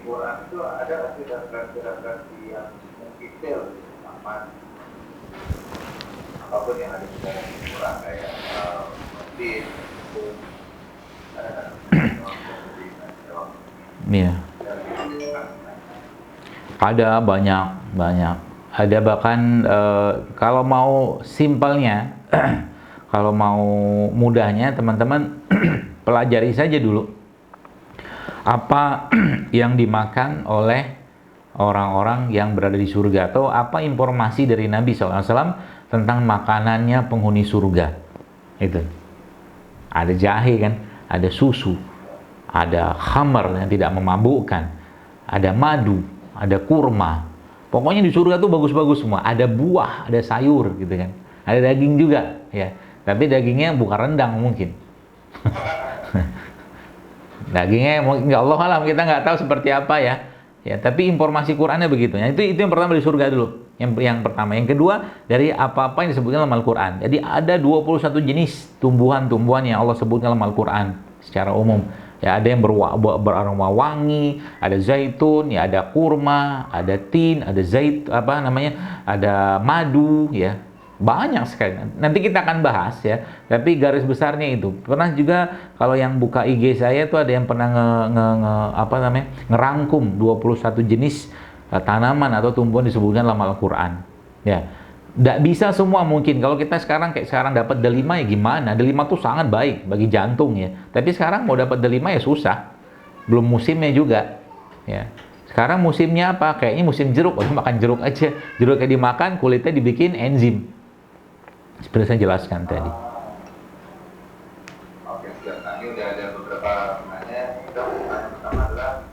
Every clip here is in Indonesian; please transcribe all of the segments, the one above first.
Quran itu ada nggak sih referensi yang detail, aman, apapun yang ada di dalam Quran kayak hadis itu ada Iya. Ada banyak. Ada bahkan kalau mau simpelnya, kalau mau mudahnya teman-teman pelajari saja dulu apa yang dimakan oleh orang-orang yang berada di surga, atau apa informasi dari Nabi SAW tentang makanannya penghuni surga. Itu ada jahe kan, ada susu, ada khamar yang tidak memabukkan, ada madu, ada kurma. Pokoknya di surga tuh bagus-bagus semua. Ada buah, ada sayur gitu kan. Ada daging juga ya. Tapi dagingnya bukan rendang mungkin. Dagingnya mungkin Allah alam, kita nggak tahu seperti apa ya. Ya, tapi informasi Qur'annya begitu. Ya, itu yang pertama dari surga dulu. Yang pertama, yang kedua dari apa-apa yang disebutkan dalam Al-Qur'an. Jadi ada 21 jenis tumbuhan-tumbuhan yang Allah sebutkan dalam Al-Qur'an secara umum. Ya, ada yang beraroma wangi, ada zaitun, ya ada kurma, ada tin, ada ada madu, ya. Banyak sekali. Nanti kita akan bahas ya. Tapi garis besarnya itu. Pernah juga kalau yang buka IG saya tuh ada yang pernah ngerangkum 21 jenis tanaman atau tumbuhan disebutkan dalam Al-Qur'an. Ya. Nggak bisa semua mungkin. Kalau kita kayak sekarang dapat delima ya gimana? Delima tuh sangat baik bagi jantung ya. Tapi sekarang mau dapat delima ya susah. Belum musimnya juga. Ya. Sekarang musimnya apa? Kayaknya musim jeruk. Makan jeruk aja. Jeruknya dimakan, kulitnya dibikin enzim. Seperti saya jelaskan tadi. Oke, sudah. Nah, ini udah ada beberapa pertanyaan. Pertanyaan pertama adalah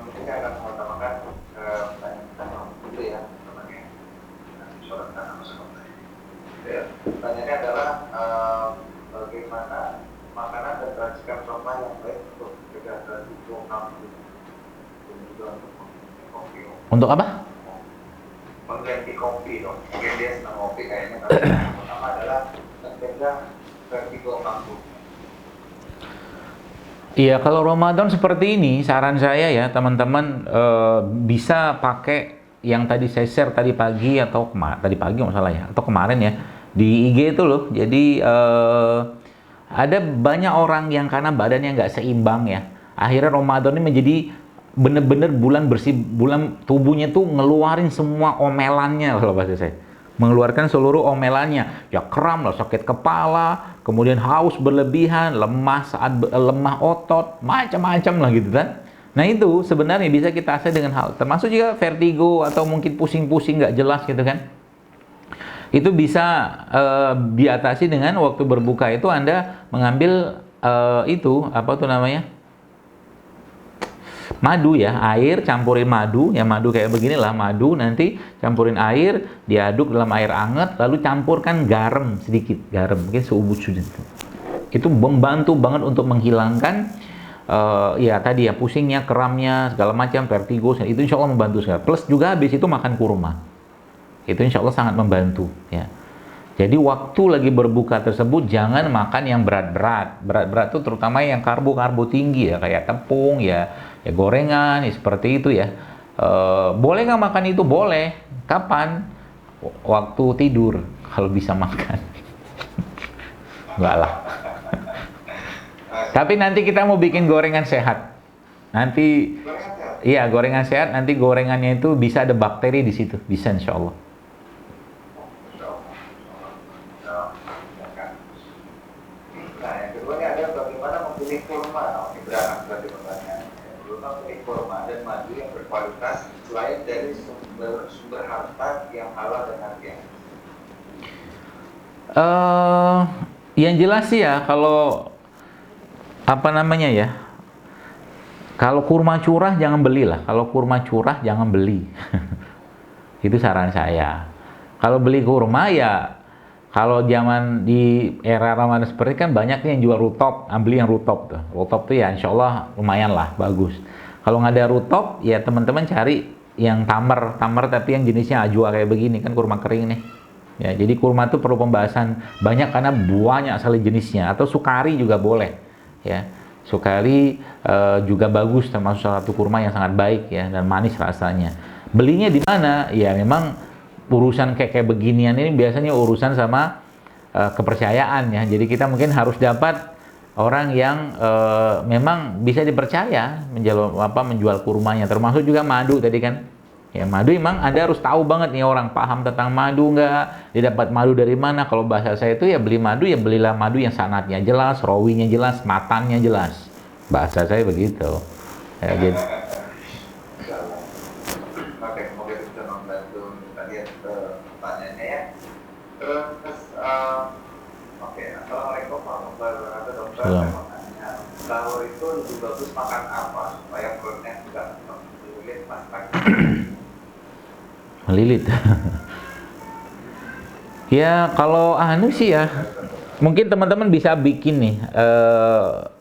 mungkin saya akan mengutamakan pertanyaan dulu ya, teman-teman. Pertanyaannya adalah bagaimana makanan dan racikan rumah yang baik untuk mencegah resiko kanker dan juga untuk kopi. Untuk apa? Mengganti kopi dong. Mungkin dia senang kopi kayaknya. Tapi yang pertama adalah mencegah resiko kanker. Iya, kalau Ramadan seperti ini, saran saya ya teman-teman bisa pakai yang tadi saya share tadi pagi atau tadi pagi masalah ya, atau kemarin ya di IG itu loh. Jadi ada banyak orang yang karena badannya nggak seimbang ya, akhirnya Ramadan ini menjadi bener-bener bulan bersih, bulan tubuhnya tuh ngeluarin semua omelannya kalau bahasa saya. Mengeluarkan seluruh omelannya, ya kram lah, sakit kepala, kemudian haus berlebihan, lemah otot, macam-macam lah gitu kan. Nah itu sebenarnya bisa kita atasi dengan hal, termasuk juga vertigo atau mungkin pusing-pusing nggak jelas gitu kan. Itu bisa diatasi dengan waktu berbuka itu Anda mengambil itu apa tuh namanya? Madu ya, air campurin madu, ya madu kayak beginilah, madu nanti campurin air, diaduk dalam air hangat, lalu campurkan garam sedikit, garam mungkin seubut sudah. Itu membantu banget untuk menghilangkan ya tadi ya pusingnya, kramnya, segala macam, vertigo, itu insya Allah membantu sekali. Plus juga habis itu makan kurma, itu insya Allah sangat membantu ya. Jadi waktu lagi berbuka tersebut jangan makan yang berat-berat. Berat-berat itu terutama yang karbo tinggi ya, kayak tepung ya gorengan ya, seperti itu ya. Boleh nggak makan itu? Boleh. Kapan? Waktu tidur kalau bisa makan. Enggak lah. Tapi nanti kita mau bikin gorengan sehat. Nanti iya gorengan sehat, nanti gorengannya itu bisa ada bakteri di situ, bisa insya Allah. Selain dari sumber harta yang halal dan harga. Yang jelas sih ya kalau apa namanya ya, kalau kurma curah jangan belilah. Kalau kurma curah jangan beli. Itu saran saya. Kalau beli kurma ya, kalau zaman di era Ramadan seperti kan banyak yang jual rutop, beli yang rutop tuh. Rutop tuh ya insya Allah lumayan lah, bagus. Kalau nggak ada rutop ya teman-teman cari yang tamar tapi yang jenisnya ajwa kayak begini kan, kurma kering nih ya. Jadi kurma itu perlu pembahasan banyak karena banyak sekali jenisnya, atau sukari juga boleh ya. Sukari juga bagus, termasuk salah satu kurma yang sangat baik ya dan manis rasanya. Belinya di mana? Ya memang urusan kayak beginian ini biasanya urusan sama kepercayaan ya. Jadi kita mungkin harus dapat orang yang memang bisa dipercaya menjual kurmanya, termasuk juga madu tadi kan. Ya madu emang Anda harus tahu banget nih orang paham tentang madu nggak, dia dapat madu dari mana. Kalau bahasa saya itu ya beli madu ya belilah madu yang sanatnya jelas, rawinya jelas, matannya jelas. Bahasa saya begitu. Ya gitu. Oke, mungkin bisa membantu tadi pertanyaannya ya. Terus, oke, assalamualaikum warahmatullahi wabarakatuh dokter. Salam. Saya mau tanya, sahur itu lebih bagus makan apa supaya perutnya nggak melilit pas pagi? Melilit. Ya kalau anu sih ya, mungkin teman-teman bisa bikin nih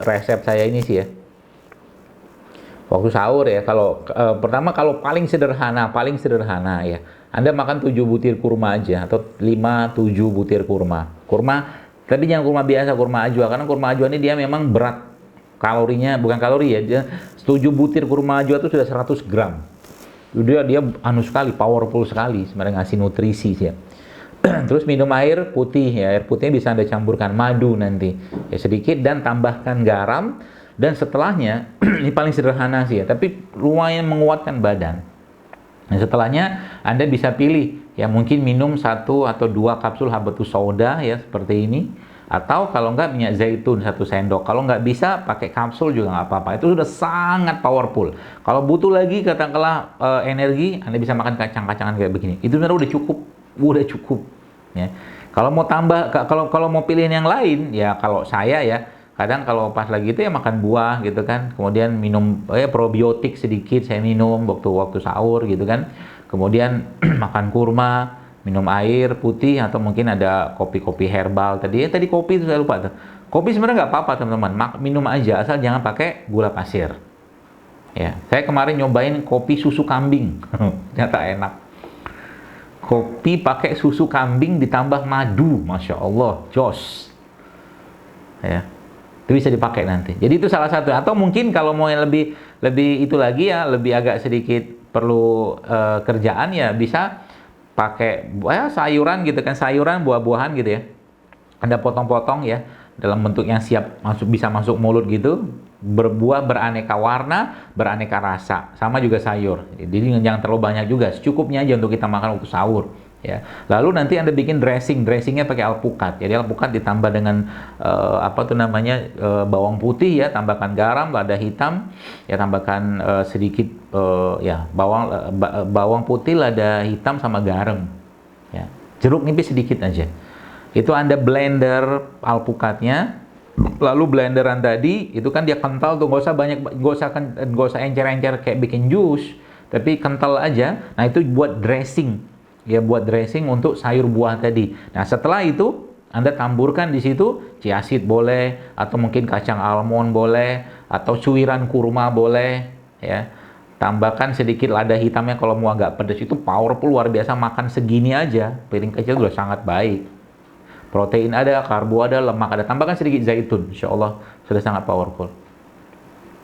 resep saya ini sih ya. Waktu sahur ya, kalau pertama kalau paling sederhana ya. Anda makan 7 butir kurma aja atau 5-7 butir kurma. Kurma, tapi jangan kurma biasa, kurma ajwa karena kurma ajwa ini dia memang berat kalorinya, bukan kalori ya. Dia 7 butir kurma ajwa itu sudah 100 gram. Dia anu sekali, powerful sekali sebenarnya ngasih nutrisi sih ya. Terus minum air putih ya, air putihnya bisa Anda campurkan madu nanti ya sedikit dan tambahkan garam. Dan setelahnya, ini paling sederhana sih ya, tapi lumayan menguatkan badan. Nah, setelahnya Anda bisa pilih, ya mungkin minum 1 atau 2 kapsul habatus sauda ya, seperti ini. Atau kalau enggak minyak zaitun 1 sendok. Kalau enggak bisa pakai kapsul juga nggak apa-apa. Itu sudah sangat powerful. Kalau butuh lagi katakanlah energi, Anda bisa makan kacang-kacangan kayak begini. Itu sebenarnya udah cukup. Ya. Kalau mau tambah, kalau mau pilihin yang lain, ya kalau saya ya, kadang kalau pas lagi itu ya makan buah gitu kan, kemudian minum probiotik sedikit saya minum waktu sahur gitu kan, kemudian makan kurma, minum air putih atau mungkin ada kopi-kopi herbal tadi kopi itu saya lupa tuh. Kopi sebenarnya nggak apa-apa teman-teman, minum aja asal jangan pakai gula pasir. Ya, saya kemarin nyobain kopi susu kambing, ternyata enak. Kopi pakai susu kambing ditambah madu, masya Allah, jos. Ya. Itu bisa dipakai nanti. Jadi itu salah satu. Atau mungkin kalau mau yang lebih itu lagi ya, lebih agak sedikit perlu kerjaan ya bisa pakai sayuran gitu kan, sayuran buah-buahan gitu ya. Anda potong-potong ya dalam bentuk yang siap bisa masuk mulut gitu. Berbuah beraneka warna, beraneka rasa. Sama juga sayur. Jadi jangan terlalu banyak juga, secukupnya aja untuk kita makan waktu sahur. Ya, lalu nanti Anda bikin dressingnya pakai alpukat. Jadi alpukat ditambah dengan bawang putih ya, tambahkan garam, lada hitam, ya tambahkan sedikit bawang putih, lada hitam sama garam. Ya, jeruk nipis sedikit aja. Itu Anda blender alpukatnya, lalu blenderan tadi itu kan dia kental tuh, nggak usah encer-encer kayak bikin jus, tapi kental aja. Nah itu buat dressing. Ya buat dressing untuk sayur buah tadi. Nah setelah itu Anda taburkan di situ chia seed boleh, atau mungkin kacang almond boleh, atau cuiran kurma boleh, ya. Tambahkan sedikit lada hitamnya kalau mau agak pedas, itu powerful luar biasa. Makan segini aja, piring kecil sudah sangat baik. Protein ada, karbo ada, lemak ada. Tambahkan sedikit zaitun, insya Allah sudah sangat powerful.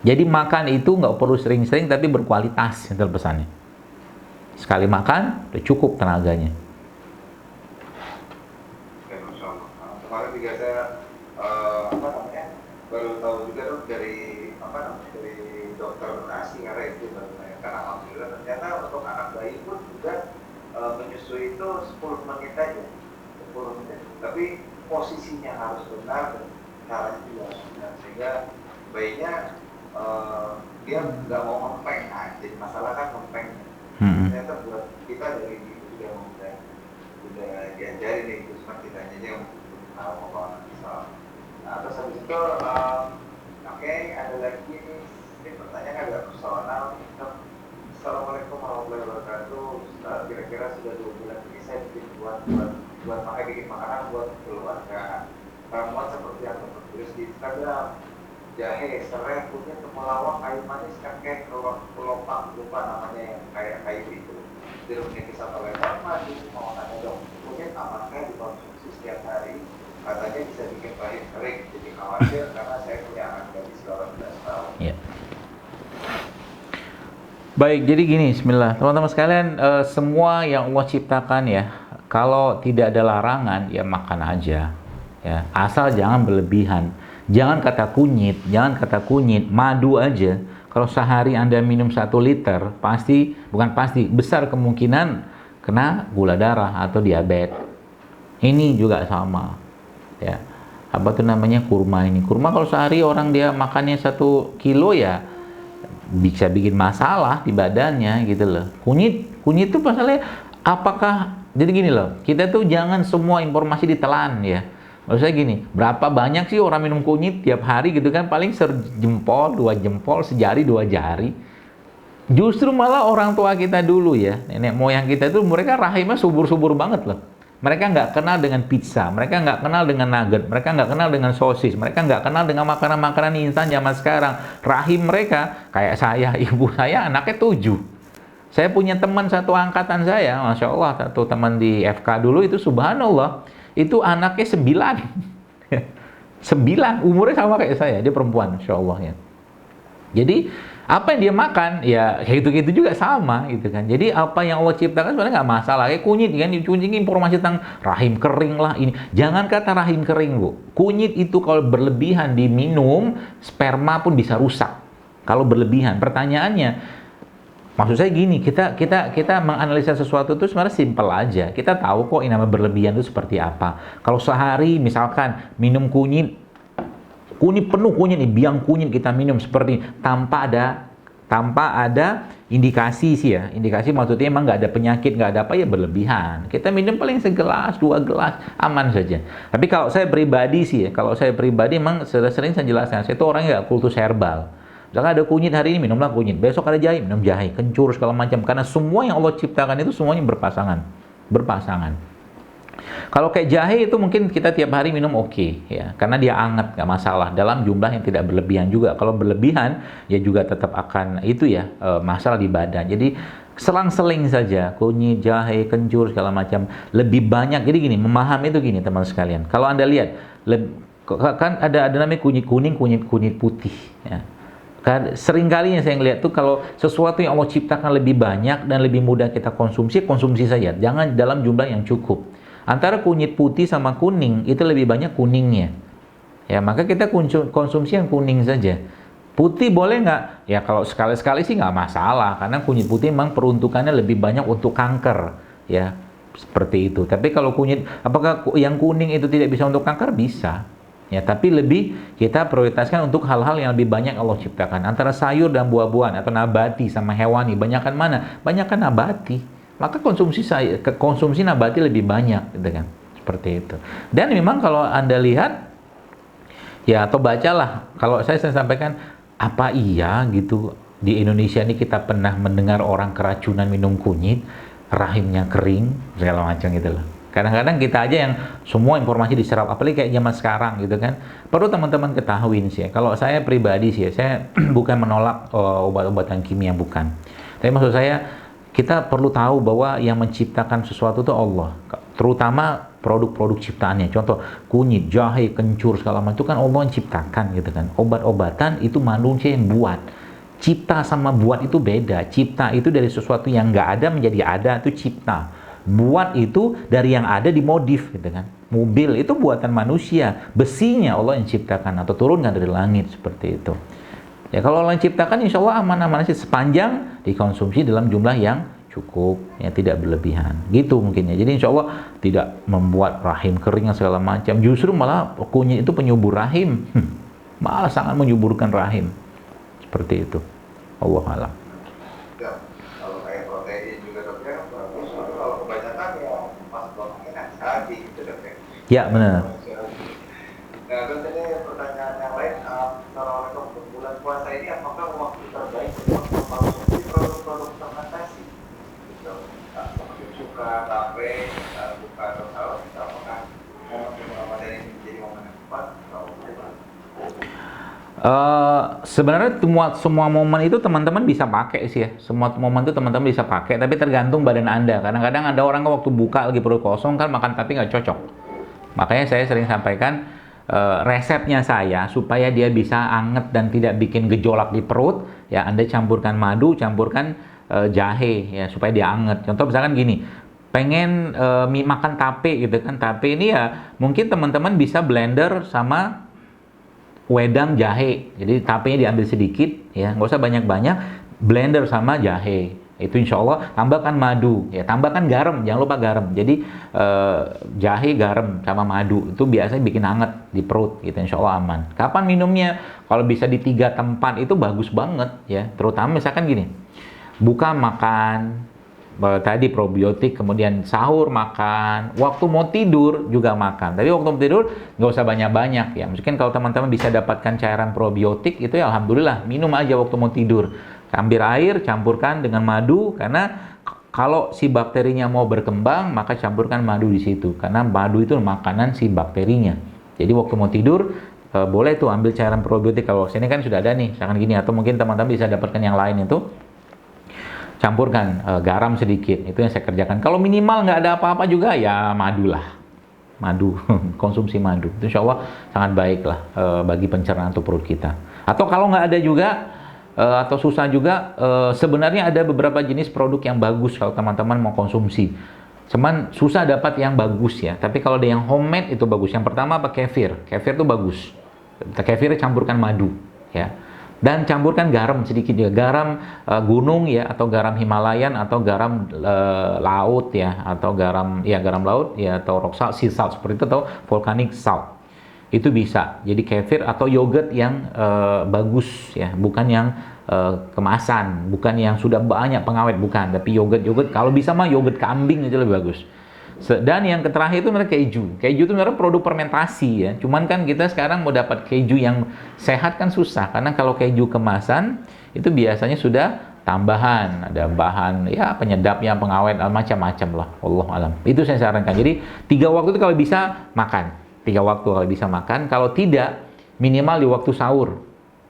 Jadi makan itu nggak perlu sering-sering, tapi berkualitas, itu pesannya. Sekali makan, udah cukup tenaganya. Oke, Masya Allah. Kemarin juga saya baru tahu juga dong dari dokter ASI karena itu kan alhamdulillah ternyata untuk anak bayi pun juga menyusui itu 10 menit aja, 10 menit. Tapi posisinya harus benar dan caranya juga harus benar sehingga bayinya dia nggak mau ngempeng. Nah, jadi masalah kan ngempeng. Ternyata buat kita dari itu juga udah diajarin nih, terus kita aja yang mau bawa misal. Nah terus habis itu oke, ada lagi ini pertanyaan agak personal. Assalamualaikum warahmatullahi wabarakatuh. Kira-kira sudah 2 bulan ini saya bikin makanan buat keluarga. Ramuan seperti yang tertulis di Instagram, jahe, serai, kunyit, temulawak, kayu manis, kakek, kelopak, lupa namanya yang kayak kayu itu. Jeruknya kisah lebar, madu, mau tanya dong, kunyit apakah dikonsumsi setiap hari? Katanya bisa bikin pahit kering, jadi khawatir karena saya punya anak gadis 18 Baik, jadi gini, bismillah. Teman-teman sekalian, semua yang Allah ciptakan ya, kalau tidak ada larangan, ya makan aja. Ya, asal jangan berlebihan. Jangan kata kunyit, madu aja. Kalau sehari Anda minum 1 liter, bukan pasti, besar kemungkinan kena gula darah atau diabetes. Ini juga sama. Ya, apa tuh namanya kurma ini? Kurma kalau sehari orang dia makannya 1 kilo ya, bisa bikin masalah di badannya gitu loh. Kunyit tuh masalahnya apakah, jadi gini loh, kita tuh jangan semua informasi ditelan ya. Maksud saya gini, berapa banyak sih orang minum kunyit tiap hari gitu kan, paling sejempol, 2 jempol, sejari, 2 jari. Justru malah orang tua kita dulu ya, nenek moyang kita itu mereka rahimnya subur-subur banget loh. Mereka nggak kenal dengan pizza, mereka nggak kenal dengan nugget, mereka nggak kenal dengan sosis, mereka nggak kenal dengan makanan-makanan instan zaman sekarang. Rahim mereka, kayak saya, ibu saya anaknya 7. Saya punya teman satu angkatan saya, Masya Allah, satu teman di FK dulu itu subhanallah, itu anaknya 9. 9, umurnya sama kayak saya, dia perempuan, Masya Allah ya. Jadi apa yang dia makan ya gitu-gitu juga sama gitu kan. Jadi apa yang Allah ciptakan sebenarnya nggak masalah. Kayak kunyit kan, kunyit informasi tentang rahim kering lah ini. Jangan kata rahim kering, Bu. Kunyit itu kalau berlebihan diminum, sperma pun bisa rusak. Kalau berlebihan. Pertanyaannya, maksud saya gini, kita menganalisa sesuatu itu sebenarnya simpel aja. Kita tahu kok ini namanya berlebihan itu seperti apa. Kalau sehari misalkan minum kunyit penuh kunyit nih, biang kunyit kita minum seperti tanpa ada indikasi sih ya. Indikasi maksudnya emang nggak ada penyakit, nggak ada apa ya berlebihan. Kita minum paling segelas, 2 gelas, aman saja. Tapi kalau saya pribadi sih ya, emang sering saya jelaskan, saya itu orangnya nggak kultus herbal. Misalkan ada kunyit hari ini, minumlah kunyit. Besok ada jahe, minum jahe, kencur segala macam. Karena semua yang Allah ciptakan itu semuanya berpasangan. Kalau kayak jahe itu mungkin kita tiap hari minum oke, ya, karena dia anget, nggak masalah dalam jumlah yang tidak berlebihan juga. Kalau berlebihan ya juga tetap akan itu ya masalah di badan. Jadi selang-seling saja kunyit, jahe, kencur segala macam lebih banyak. Jadi gini, memahami itu gini teman sekalian. Kalau Anda lihat kan ada namanya kunyit kuning, kunyit putih, ya. Sering kalinya saya ngeliat tuh kalau sesuatu yang Allah ciptakan lebih banyak dan lebih mudah kita konsumsi saja. Jangan dalam jumlah yang cukup. Antara kunyit putih sama kuning, itu lebih banyak kuningnya. Ya, maka kita konsumsi yang kuning saja. Putih boleh nggak? Ya, kalau sekali-sekali sih nggak masalah. Karena kunyit putih memang peruntukannya lebih banyak untuk kanker. Ya, seperti itu. Tapi kalau apakah yang kuning itu tidak bisa untuk kanker? Bisa. Ya, tapi lebih kita prioritaskan untuk hal-hal yang lebih banyak Allah ciptakan. Antara sayur dan buah-buahan, atau nabati sama hewani. Banyakan mana? Banyakan nabati. Maka konsumsi nabati lebih banyak gitu kan, seperti itu. Dan memang kalau Anda lihat ya, atau bacalah, kalau saya sampaikan, apa iya gitu di Indonesia ini kita pernah mendengar orang keracunan minum kunyit, rahimnya kering segala macam gitu loh. Kadang-kadang kita aja yang semua informasi diserap, apalagi kayak zaman sekarang gitu kan. Perlu teman-teman ketahuin sih ya, kalau saya pribadi sih ya, saya bukan menolak obat-obatan kimia, bukan. Tapi maksud saya, kita perlu tahu bahwa yang menciptakan sesuatu itu Allah, terutama produk-produk ciptaannya. Contoh kunyit, jahe, kencur segala macam itu kan Allah yang ciptakan gitu kan. Obat-obatan itu manusia yang buat. Cipta sama buat itu beda. Cipta itu dari sesuatu yang nggak ada menjadi ada, itu cipta. Buat itu dari yang ada dimodif gitu kan. Mobil itu buatan manusia, besinya Allah yang ciptakan atau turunkan dari langit, seperti itu. Ya, kalau Allah ciptakan insya Allah aman-aman aja sepanjang dikonsumsi dalam jumlah yang cukup, ya tidak berlebihan. Gitu mungkinnya. Jadi insya Allah tidak membuat rahim kering segala macam. Justru malah kunyit itu penyubur rahim. Malah sangat menyuburkan rahim. Seperti itu. Allah alam. Ya, kalau kayak protein juga dok ya, bagus. Kalau kebanyakan ya pas banget saja gitu dok ya. Ya benar. Nah, terus ini pertanyaan yang lain, Assalamualaikum, bulan puasa ini apakah waktu terbaik untuk mengkonsumsi produk-produk fermentasi? Gitu, seperti suka, kafe, buka atau saus, apakah Ramadan ini menjadi momen yang tepat atau bagaimana? Sebenarnya semua momen itu teman-teman bisa pakai sih ya. Semua momen itu teman-teman bisa pakai, tapi tergantung badan Anda. Kadang-kadang ada orang waktu buka lagi perut kosong kan makan tapi nggak cocok. Makanya saya sering sampaikan, resepnya saya supaya dia bisa anget dan tidak bikin gejolak di perut, ya Anda campurkan madu, campurkan jahe ya supaya dia anget. Contoh misalkan gini, pengen makan tape gitu kan, tape ini ya mungkin teman-teman bisa blender sama wedang jahe. Jadi tapenya diambil sedikit ya, nggak usah banyak-banyak, blender sama jahe. Itu insya Allah tambahkan madu, ya tambahkan garam, jangan lupa garam. Jadi jahe, garam sama madu itu biasanya bikin hangat di perut, gitu insya Allah aman. Kapan minumnya? Kalau bisa di 3 tempat itu bagus banget ya. Terutama misalkan gini, buka makan, tadi probiotik, kemudian sahur makan, waktu mau tidur juga makan. Tapi waktu mau tidur nggak usah banyak-banyak ya. Mungkin kalau teman-teman bisa dapatkan cairan probiotik itu ya alhamdulillah, minum aja waktu mau tidur. Ambil air, campurkan dengan madu, karena kalau si bakterinya mau berkembang maka campurkan madu di situ. Karena madu itu makanan si bakterinya. Jadi waktu mau tidur boleh tuh ambil cairan probiotik. Kalau sini kan sudah ada nih, misalkan gini, atau mungkin teman-teman bisa dapatkan yang lain itu. Campurkan garam sedikit, itu yang saya kerjakan. Kalau minimal nggak ada apa-apa juga ya madu lah, madu konsumsi madu itu insya Allah sangat baik lah bagi pencernaan untuk perut kita. Atau kalau nggak ada juga atau susah juga, sebenarnya ada beberapa jenis produk yang bagus kalau teman-teman mau konsumsi. Cuman susah dapat yang bagus ya, tapi kalau ada yang homemade itu bagus. Yang pertama apa? Kefir itu bagus. Kefir campurkan madu ya. Dan campurkan garam sedikit juga, garam gunung ya, atau garam Himalayan, atau garam laut ya, atau garam laut ya, atau rock salt, sea salt seperti itu, atau volcanic salt. Itu bisa. Jadi kefir atau yogurt yang bagus ya, bukan yang kemasan, bukan yang sudah banyak pengawet, bukan, tapi yogurt kalau bisa mah yogurt kambing aja lebih bagus. Dan yang terakhir itu mereka keju. Keju itu sebenarnya produk fermentasi ya. Cuman kan kita sekarang mau dapat keju yang sehat kan susah. Karena kalau keju kemasan itu biasanya sudah tambahan, ada bahan ya penyedapnya, pengawet, macam-macam lah. Wallahu alam. Itu saya sarankan. Jadi 3 waktu itu kalau bisa makan. 3 waktu kalau bisa makan. Kalau tidak, minimal di waktu sahur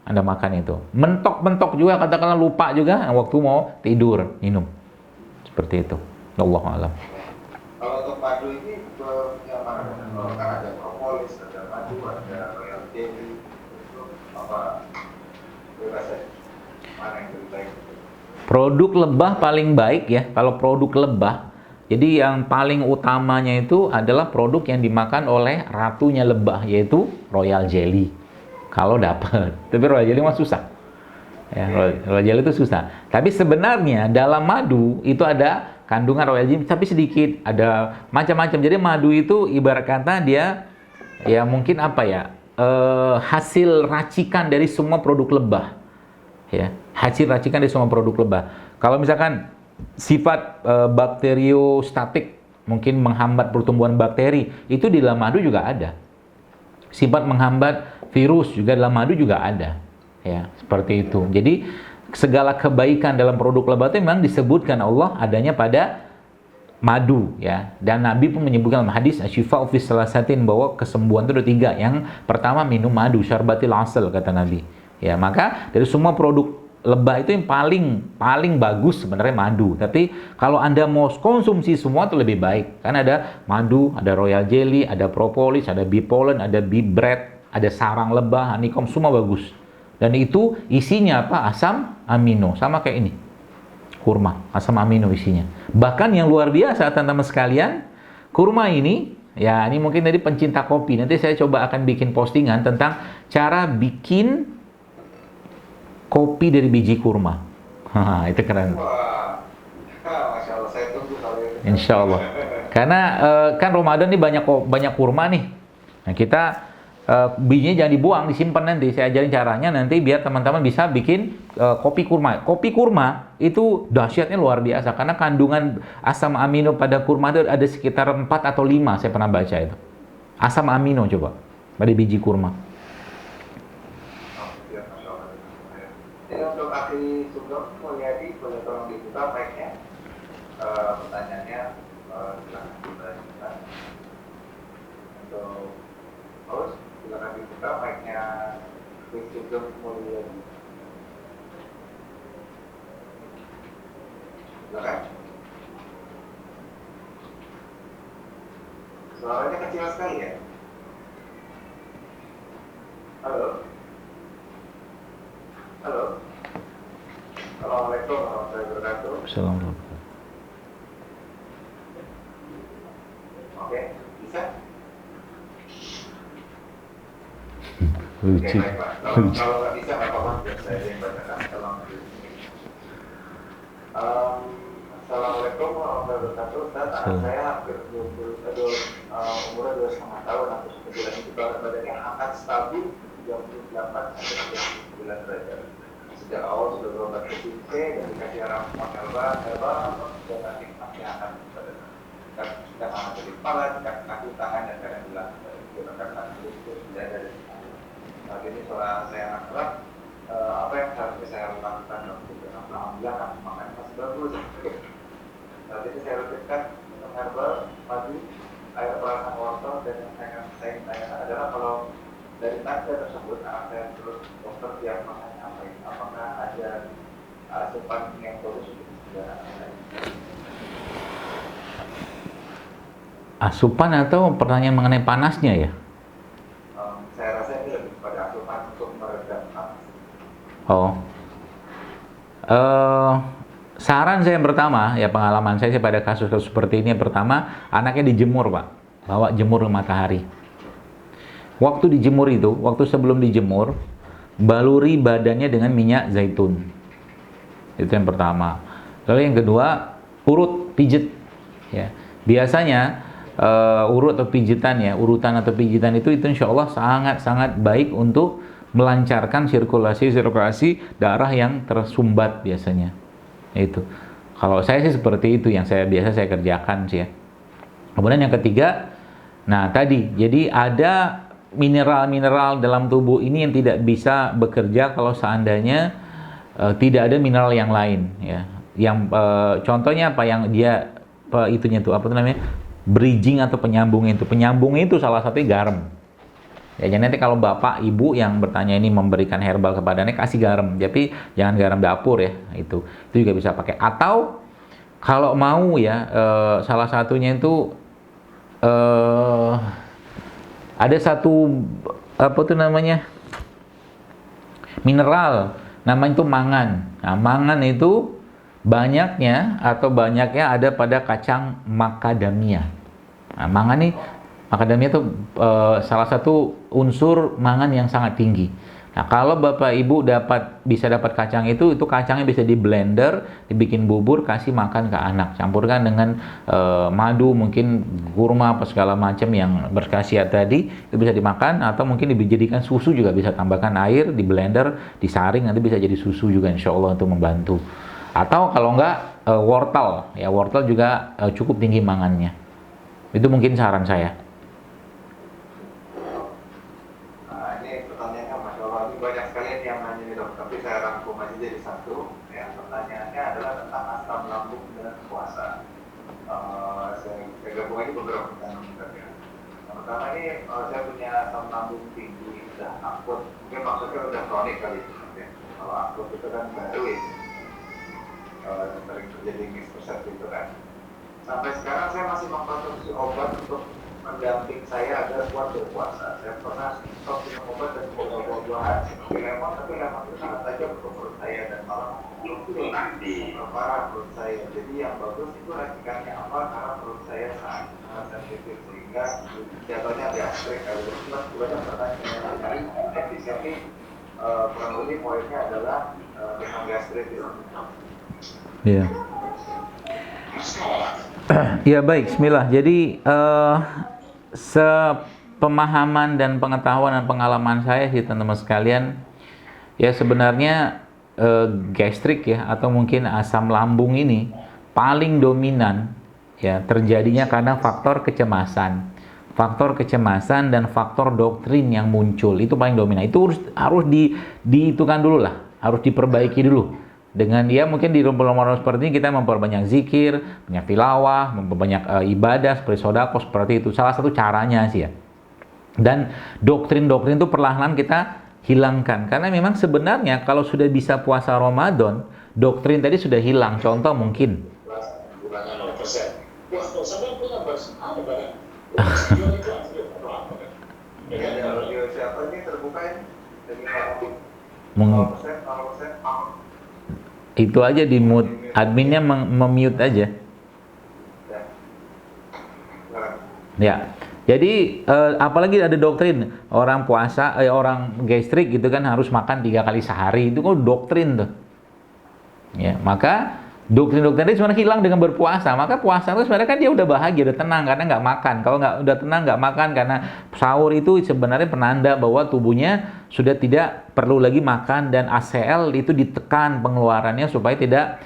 Anda makan itu. Mentok-mentok juga, katakanlah lupa juga waktu mau tidur minum. Seperti itu. Wallahu alam. Kalau untuk madu ini yang mana? Kan ada propolis, ada madu, ada royal jelly, itu apa? Bebas ya? Mana yang lebih baik? Produk lebah paling baik ya. Kalau produk lebah, jadi yang paling utamanya itu adalah produk yang dimakan oleh ratunya lebah, yaitu royal jelly. Kalau dapat, tapi royal jelly mah susah. Ya, royal jelly itu susah. Tapi sebenarnya dalam madu itu ada kandungan royal jelly, tapi sedikit, ada macam-macam. Jadi madu itu ibarat kata dia ya mungkin apa ya, hasil racikan dari semua produk lebah ya, hasil racikan dari semua produk lebah. Kalau misalkan sifat bakteriostatik, mungkin menghambat pertumbuhan bakteri, itu di dalam madu juga ada. Sifat menghambat virus juga dalam madu juga ada ya, seperti itu. Jadi segala kebaikan dalam produk lebah itu memang disebutkan Allah adanya pada madu ya. Dan Nabi pun menyebutkan dalam hadis asyifa'u fi salasatin, bahwa kesembuhan itu ada 3. Yang pertama minum madu, syarbatil asal kata Nabi. Ya, maka dari semua produk lebah itu yang paling bagus sebenarnya madu. Tapi kalau Anda mau konsumsi semua itu lebih baik. Kan ada madu, ada royal jelly, ada propolis, ada bee pollen, ada bee bread, ada sarang lebah, honeycomb, semua bagus. Dan itu isinya apa? Asam amino, sama kayak ini. Kurma, asam amino isinya. Bahkan yang luar biasa teman-teman sekalian, kurma ini, ya ini mungkin dari pencinta kopi, nanti saya coba akan bikin postingan tentang cara bikin kopi dari biji kurma. Itu keren. Wah, Masya Allah, saya tunggu kalau itu. Insya Allah. Karena kan Ramadan ini banyak kurma nih. Nah kita bijinya jangan dibuang, disimpan nanti. Saya ajarin caranya nanti biar teman-teman bisa bikin kopi kurma. Kopi kurma itu dahsyatnya luar biasa karena kandungan asam amino pada kurma itu ada sekitar 4 atau 5, saya pernah baca itu. Asam amino coba pada biji kurma. Ya, Masya Allah. Jadi untuk Akhi Sugeng Mulyadi, boleh tolong dibuka mic-nya. Pertanyaannya silakan dibaca. Untuk host, silakan dibuka mic-nya Akhi Sugeng Mulyadi. Silakan. Suaranya kecil sekali ya. Assalamualaikum warahmatullahi wabarakatuh. Assalamualaikum. Oke, bisa? Oke, Lucu. baik Pak. Kalau nggak bisa, nggak apa-apa. Biar saya yang bacakan. Assalamualaikum warahmatullahi wabarakatuh. Ustaz, anak saya hampir 20, umurnya 2,5 tahun, hampir 1 bulan itu berat badannya hangat stabil 38 sampai 39 derajat. Sejak awal sudah berobat ke TC dan dikasih ramuan herbal dan nanti masih hangat badan. Kita hangat dari kepala, kaki, tangan, dan kadang bilang gunakan tangan itu tidak ada di sana. Saat ini seorang saya anak berat, apa yang seharusnya saya lakukan waktu itu? Alhamdulillah kasih makan masih bagus. Saat ini saya rutinkan minum herbal, pagi, air perasan wortel, dan yang saya ingin tanyakan adalah kalau dari tanda tersebut anak saya terus dokter diagnosanya apa ini? Apakah ada asupan yang bagus untuk anak saya? Asupan atau pertanyaan mengenai panasnya ya? Saya rasa ini lebih kepada asupan untuk meredam panas. Oh. Saran saya yang pertama, ya pengalaman saya sih pada kasus-kasus seperti ini, yang pertama, anaknya dijemur, Pak. Bawa jemur ke matahari. Waktu dijemur itu, waktu sebelum dijemur, baluri badannya dengan minyak zaitun. Itu yang pertama. Lalu yang kedua, urut, pijet. Ya. Biasanya, urut atau pijitan ya, urutan atau pijitan itu insya Allah sangat-sangat baik untuk melancarkan sirkulasi darah yang tersumbat biasanya. Itu. Kalau saya sih seperti itu yang biasa saya kerjakan sih ya. Kemudian yang ketiga, nah tadi, jadi ada mineral-mineral dalam tubuh ini yang tidak bisa bekerja kalau seandainya tidak ada mineral yang lain ya. Yang contohnya apa yang dia itunya tuh apa tuh namanya? Bridging atau penyambung itu. Penyambung itu salah satunya garam. Ya, jadi nanti kalau bapak ibu yang bertanya ini memberikan herbal kepadanya kasih garam, tapi jangan garam dapur ya, itu juga bisa pakai. Atau kalau mau ya salah satunya itu ada satu apa tuh namanya mineral, namanya itu mangan. Nah, mangan itu banyaknya ada pada kacang macadamia. Nah, mangan nih macadamia itu salah satu unsur mangan yang sangat tinggi. Nah, kalau Bapak Ibu bisa dapat kacang itu kacangnya bisa di blender, dibikin bubur, kasih makan ke anak. Campurkan dengan madu, mungkin kurma apa segala macam yang berkhasiat tadi, itu bisa dimakan atau mungkin dijadikan susu juga bisa, tambahkan air di blender, disaring nanti bisa jadi susu juga insya Allah untuk membantu. Atau kalau enggak wortel, ya wortel juga cukup tinggi mangannya. Itu mungkin saran saya. Banyak sekali yang nanya nih dok, tapi saya rangkum aja jadi satu. Yang pertanyaannya adalah tentang asam lambung dan puasa. Saya gabung aja beberapa pertanyaan ya. Yang pertama ini saya punya asam lambung tinggi, udah akut, mungkin maksudnya udah kronik kali ya. Kalau akut itu kan baru ya, sering terjadi mispersepsi itu kan. Sampai sekarang saya masih mengkonsumsi obat untuk mendamping saya agar kuat berpuasa. Saya pernah stop minum obat dan buah-buahan seperti lemon, tapi lemon itu sangat tajam untuk perut saya dan malah memperparah perut saya. Jadi yang bagus itu racikannya apa? Karena perut saya sangat sensitif sehingga jatuhnya gastrik. Kalau banyak pertanyaan dari netizen ini kurang lebih poinnya adalah dengan gastrik itu. Iya. Ya baik, bismillah. Jadi sepemahaman dan pengetahuan dan pengalaman saya sih teman-teman sekalian, ya sebenarnya gastrik ya atau mungkin asam lambung ini paling dominan ya terjadinya karena faktor kecemasan dan faktor doktrin yang muncul itu paling dominan. Itu harus diitukan dulu lah, harus diperbaiki dulu. Dengan dia mungkin di Ramadan seperti ini kita memperbanyak zikir, banyak tilawah, memperbanyak ibadah seperti sedekah seperti itu. Salah satu caranya sih ya. Dan doktrin-doktrin itu perlahan-lahan kita hilangkan. Karena memang sebenarnya kalau sudah bisa puasa Ramadan, doktrin tadi sudah hilang. Contoh mungkin. Itu aja di mute, adminnya mem-mute aja. Ya. Nah, Ya. Jadi apalagi ada doktrin orang puasa, orang gastrik gitu kan harus makan 3 kali sehari. Itu kok doktrin tuh. Ya, maka doktrin-doktrin itu sebenarnya hilang dengan berpuasa. Maka puasa itu sebenarnya kan dia udah bahagia, udah tenang karena nggak makan. Kalau nggak udah tenang nggak makan karena sahur itu sebenarnya penanda bahwa tubuhnya sudah tidak perlu lagi makan dan ACL itu ditekan pengeluarannya supaya tidak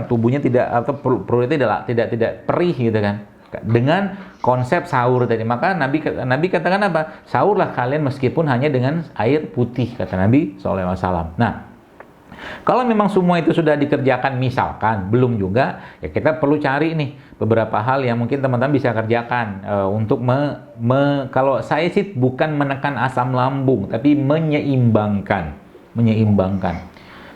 tubuhnya tidak atau perutnya tidak perih gitu kan. Dengan konsep sahur tadi, maka Nabi katakan apa? Sahurlah kalian meskipun hanya dengan air putih, kata Nabi SAW. Nah, kalau memang semua itu sudah dikerjakan, misalkan belum juga, ya kita perlu cari nih beberapa hal yang mungkin teman-teman bisa kerjakan untuk kalau saya sih bukan menekan asam lambung, tapi menyeimbangkan.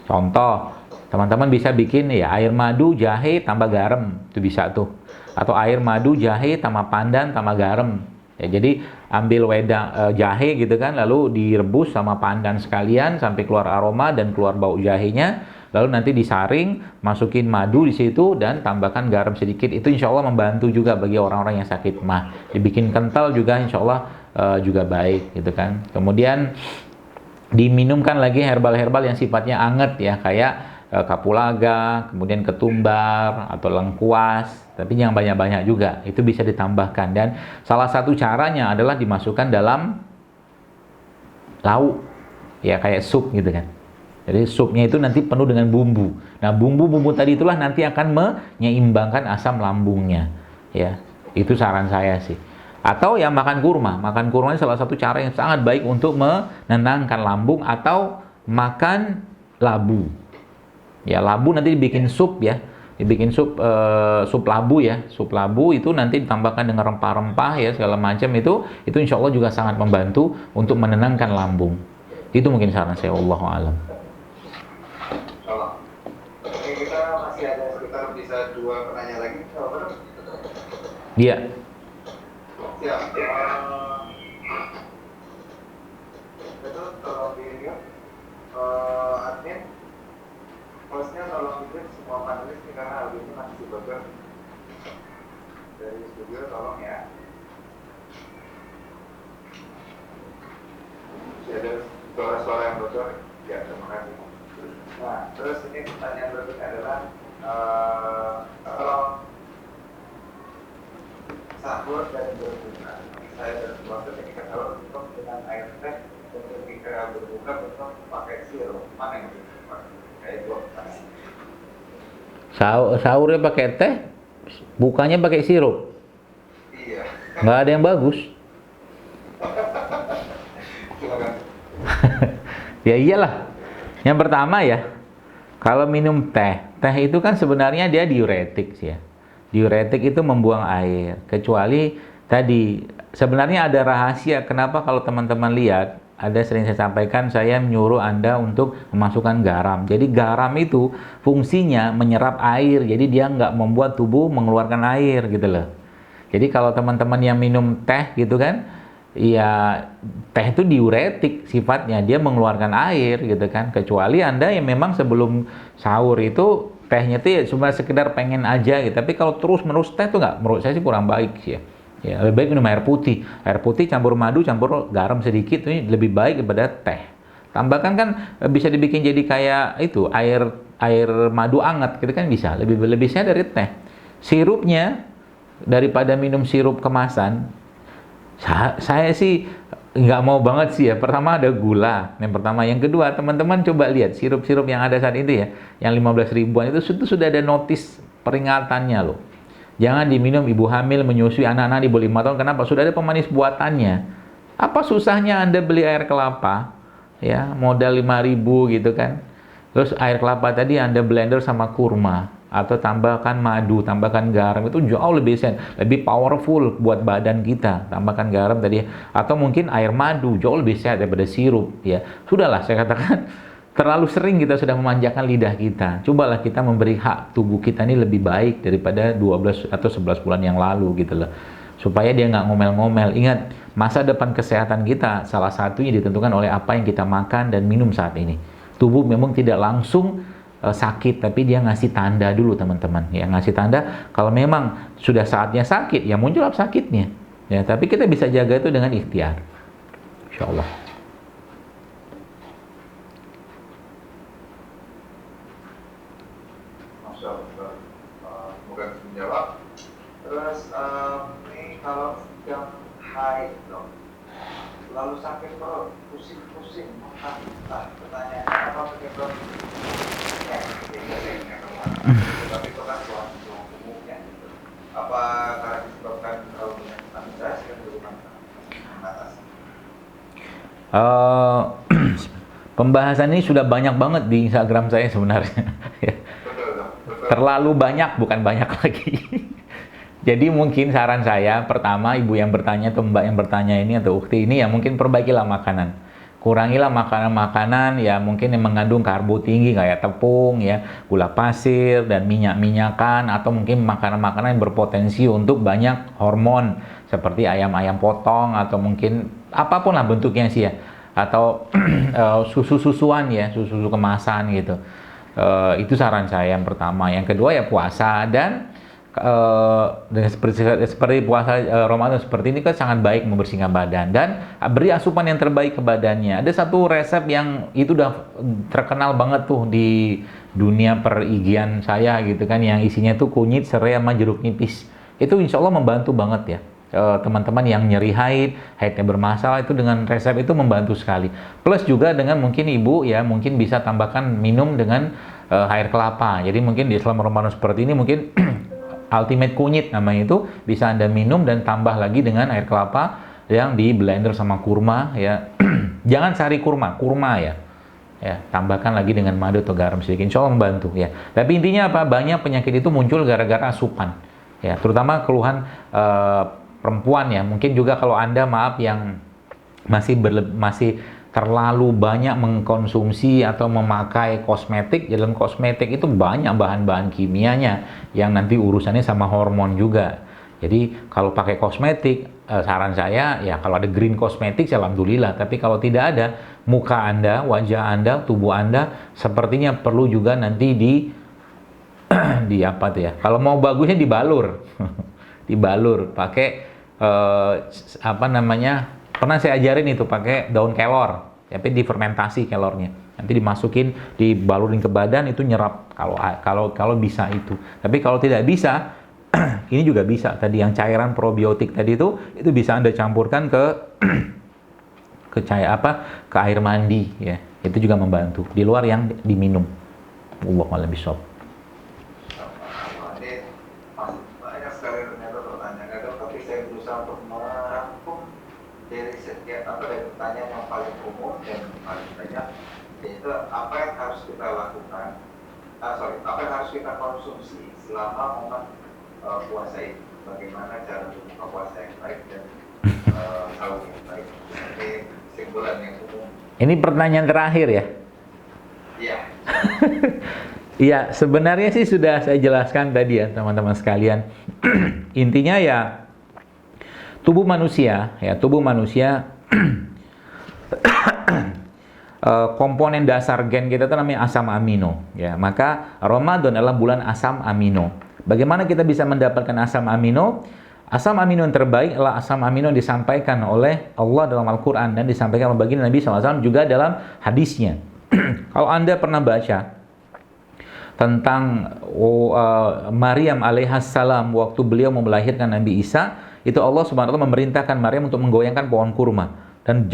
Contoh, teman-teman bisa bikin ya air madu, jahe, tambah garam, itu bisa tuh. Atau air madu, jahe, tambah pandan, tambah garam. Ya, jadi ambil wedang jahe gitu kan, lalu direbus sama pandan sekalian sampai keluar aroma dan keluar bau jahenya. Lalu nanti disaring, masukin madu di situ dan tambahkan garam sedikit. Itu insya Allah membantu juga bagi orang-orang yang sakit mah. Dibikin kental juga insya Allah juga baik gitu kan. Kemudian diminumkan lagi herbal-herbal yang sifatnya anget ya, kayak kapulaga, kemudian ketumbar atau lengkuas, tapi yang banyak-banyak juga itu bisa ditambahkan. Dan salah satu caranya adalah dimasukkan dalam lauk ya, kayak sup gitu kan. Jadi supnya itu nanti penuh dengan bumbu. Nah, bumbu-bumbu tadi itulah nanti akan menyeimbangkan asam lambungnya ya. Itu saran saya sih. Atau ya makan kurma. Makan kurma ini salah satu cara yang sangat baik untuk menenangkan lambung. Atau makan labu. Ya, labu nanti dibikin sup ya. Dibikin sup labu ya. Sup labu itu nanti ditambahkan dengan rempah-rempah ya, segala macam itu insya Allah juga sangat membantu untuk menenangkan lambung. Itu mungkin saran saya, wallahu a'lam. Oke, kita masih ada sekitar bisa 2 penanya lagi. Iya. Siap. Betul, tolong dilihat. Admin, hostnya tolong dilihat semua panelis nih, karena hari ini masih dibakar dari studio, tolong ya. Masih ada suara-suara yang bocor. Ya, terima kasih. Nah, terus ini pertanyaan berikutnya adalah kalau sahur dan berbuka, saya dan keluarga ketika sahur untuk dengan air teh, dan ketika berbuka untuk pakai sirup, mana yang lebih tepat? Kayak dua pertanyaan. Sahurnya pakai teh, bukanya pakai sirup. Iya. Nggak ada yang bagus. Silakan. Ya iyalah. Yang pertama ya, kalau minum teh itu kan sebenarnya dia diuretik sih ya. Diuretik itu membuang air. Kecuali tadi, sebenarnya ada rahasia kenapa kalau teman-teman lihat, ada sering saya sampaikan, saya menyuruh Anda untuk memasukkan garam. Jadi garam itu fungsinya menyerap air, jadi dia nggak membuat tubuh mengeluarkan air gitu loh. Jadi kalau teman-teman yang minum teh gitu kan, ya teh itu diuretik sifatnya, dia mengeluarkan air gitu kan. Kecuali Anda yang memang sebelum sahur itu tehnya itu ya cuma sekedar pengen aja gitu. Tapi kalau terus-menerus teh itu nggak, menurut saya sih kurang baik sih ya. Ya, lebih baik minum air putih. Air putih campur madu, campur garam sedikit, ini lebih baik daripada teh. Tambahkan kan bisa dibikin jadi kayak itu, air madu anget gitu kan bisa. Lebih sehat dari teh. Sirupnya daripada minum sirup kemasan, saya sih nggak mau banget sih ya. Pertama ada gula, yang pertama. Yang kedua, teman-teman coba lihat sirup-sirup yang ada saat ini ya, yang 15 ribuan itu sudah ada notis peringatannya loh. Jangan diminum ibu hamil, menyusui anak-anak di bawah 5 tahun. Kenapa? Sudah ada pemanis buatannya. Apa susahnya Anda beli air kelapa ya, modal 5.000 gitu kan. Terus air kelapa tadi Anda blender sama kurma, atau tambahkan madu, tambahkan garam, itu jauh lebih sehat, lebih powerful buat badan kita. Tambahkan garam tadi, atau mungkin air madu jauh lebih sehat daripada sirup ya. Sudahlah, saya katakan terlalu sering kita sudah memanjakan lidah kita. Cobalah kita memberi hak tubuh kita ini lebih baik daripada 12 atau 11 bulan yang lalu gitu loh. Supaya dia nggak ngomel-ngomel. Ingat, masa depan kesehatan kita salah satunya ditentukan oleh apa yang kita makan dan minum saat ini. tubuh memang tidak langsung sakit, tapi dia ngasih tanda dulu teman-teman, ya ngasih tanda kalau memang sudah saatnya sakit, ya muncul sakitnya, ya tapi kita bisa jaga itu dengan ikhtiar, insya Allah. Masya Allah, semoga menjawab. Terus ini kalau yang haid dong, lalu sakit perut, pusing-pusing, pertanyaannya apa penyebab? Tapi itu kan suatu umumnya gitu. Apa karena disebabkan terlalu banyak aktivitas yang mengatasi? Pembahasan ini sudah banyak banget di Instagram saya sebenarnya. Betul. Terlalu banyak, bukan banyak lagi. Jadi mungkin saran saya, pertama ibu yang bertanya atau mbak yang bertanya ini atau ukti ini, ya mungkin perbaikilah makanan. Kurangilah makanan-makanan ya mungkin yang mengandung karbo tinggi kayak tepung ya, gula pasir dan minyak-minyakan, atau mungkin makanan-makanan yang berpotensi untuk banyak hormon seperti ayam-ayam potong atau mungkin apapun lah bentuknya sih ya, atau susu-susuan ya, susu-susu kemasan gitu. Itu saran saya yang pertama. Yang kedua ya puasa, dan seperti puasa Ramadan seperti ini kan sangat baik membersihkan badan dan beri asupan yang terbaik ke badannya. Ada satu resep yang itu udah terkenal banget tuh di dunia perigian saya gitu kan, yang isinya tuh kunyit, serai sama jeruk nipis. Itu insya Allah membantu banget ya. Teman-teman yang nyeri haidnya bermasalah, itu dengan resep itu membantu sekali. Plus juga dengan mungkin ibu ya mungkin bisa tambahkan minum dengan air kelapa. Jadi mungkin di selama Ramadan seperti ini mungkin Ultimate kunyit namanya itu, bisa Anda minum dan tambah lagi dengan air kelapa yang di blender sama kurma ya. Jangan sari kurma ya. Ya, tambahkan lagi dengan madu atau garam sedikit, insya Allah membantu ya. Tapi intinya apa? Banyak penyakit itu muncul gara-gara asupan. Ya, terutama keluhan perempuan ya. Mungkin juga kalau Anda yang masih terlalu banyak mengkonsumsi atau memakai kosmetik, dalam kosmetik itu banyak bahan-bahan kimianya yang nanti urusannya sama hormon juga. Jadi kalau pakai kosmetik, saran saya ya kalau ada green kosmetik alhamdulillah, tapi kalau tidak ada, muka Anda, wajah Anda, tubuh Anda sepertinya perlu juga nanti di apa tuh ya, kalau mau bagusnya dibalur dibalur pakai pernah saya ajarin itu pakai daun kelor, tapi difermentasi kelornya. Nanti dimasukin, dibalurin ke badan, itu nyerap kalau bisa itu. Tapi kalau tidak bisa, ini juga bisa. Tadi yang cairan probiotik tadi itu bisa Anda campurkan ke air mandi ya. Itu juga membantu. Di luar yang diminum. Wallahu a'lam bishawab. Banyak sekali ternyata pertanyaan, tapi saya berusaha untuk merangkum dari setiap dari pertanyaan yang paling umum dan paling banyak, yaitu apa yang harus kita lakukan, apa yang harus kita konsumsi selama momen puasa ini, bagaimana cara berbuka puasa yang baik dan sahur yang baik. Ini kesimpulan yang umum. Ini pertanyaan terakhir ya? Iya. Iya, sebenarnya sih sudah saya jelaskan tadi ya teman-teman sekalian. Intinya ya tubuh manusia komponen dasar gen kita itu namanya asam amino ya. Maka Ramadan adalah bulan asam amino. Bagaimana kita bisa mendapatkan asam amino? Asam amino yang terbaik adalah asam amino yang disampaikan oleh Allah dalam Al-Quran dan disampaikan oleh baginda Nabi SAW juga dalam hadisnya. Kalau Anda pernah baca tentang Maryam alaihissalam waktu beliau melahirkan Nabi Isa, itu Allah Subhanahu wa taala memerintahkan Maryam untuk menggoyangkan pohon kurma dan